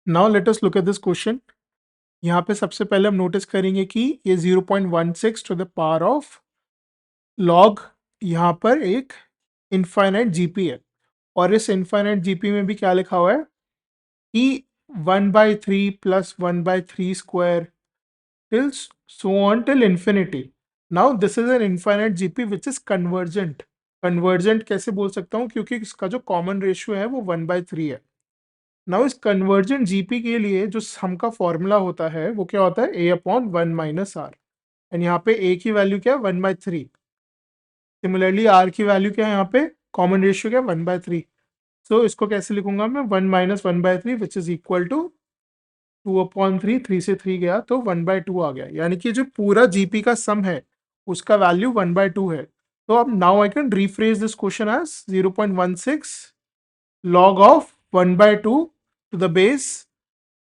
Now let us look at this question. यहाँ पे सबसे पहले हम नोटिस करेंगे कि ये 0.16 to the power of log यहाँ पर एक इनफाइनाइट जीपी है, और इस इनफाइनाइट जीपी में भी क्या लिखा हुआ है कि 1/3 plus 1/3 square till so on till infinity. Now this is an infinite GP which is convergent. Convergent कैसे बोल सकता हूँ, क्योंकि इसका जो कॉमन रेशियो है वो 1/3 है। नाउ इस कन्वर्जेंट जीपी के लिए जो सम का फॉर्मूला होता है वो क्या होता है, a upon 1 minus R, and यहाँ पे a की वैल्यू क्या है 1/3। सिमिलरली r की वैल्यू क्या है, यहाँ पे कॉमन रेशियो क्या है 1/3। सो इसको कैसे लिखूंगा मैं, 1 minus 1/3 which is equal to 2/3, 3 से 3 गया तो 1/2 आ गया, यानी कि जो पूरा जीपी का सम है उसका वैल्यू 1/2 है। तो अब now I can rephrase this question as 0.16 log of 1/2 to the base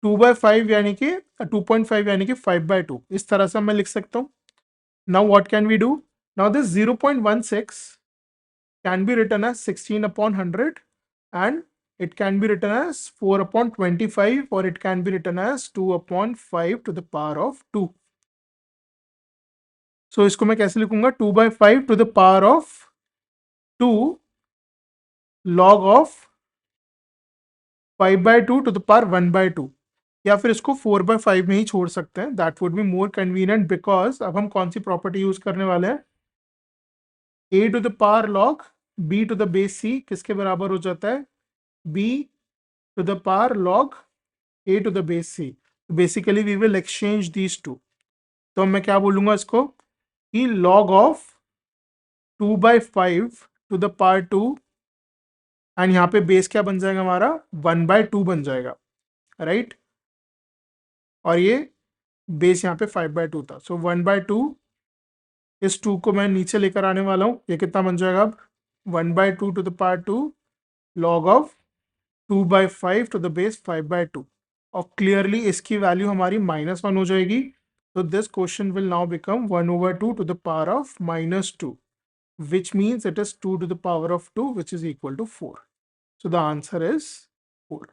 2/5 यानी कि 2.5 यानी कि 5/2, इस तरह से मैं लिख सकता हूँ। Now what can we do, now this 0.16 can be written as 16 upon 100, and it can be written as 4 upon 25, or it can be written as 2 upon 5 to the power of 2. So इसको मैं कैसे लिखूंगा, 2/5 to the power of 2 log of 5/2 to the power 1/2, या फिर इसको 4/5 में ही छोड़ सकते हैं, that would be more convenient, because अब हम कौन सी प्रॉपर्टी यूज करने वाले हैं, a to the power log b to the base c किसके बराबर हो जाता है, b to the power log a to the base c. Basically we will exchange these two. तो मैं क्या बोलूंगा इसको कि log of 2/5 to the power 2, and यहाँ पे बेस क्या बन जाएगा हमारा 1/2 बन जाएगा, राइट और ये बेस यहाँ पे 5/2 था। सो 1/2, इस 2 को मैं नीचे लेकर आने वाला हूँ, ये कितना बन जाएगा अब 1/2 to the power 2 log of 2/5 to the base 5/2, और क्लियरली इसकी वैल्यू हमारी -1 हो जाएगी। तो this question will now become 1/2 to the power of -2, which means it is 2 to the power of 2, which is equal to 4. So the answer is 4.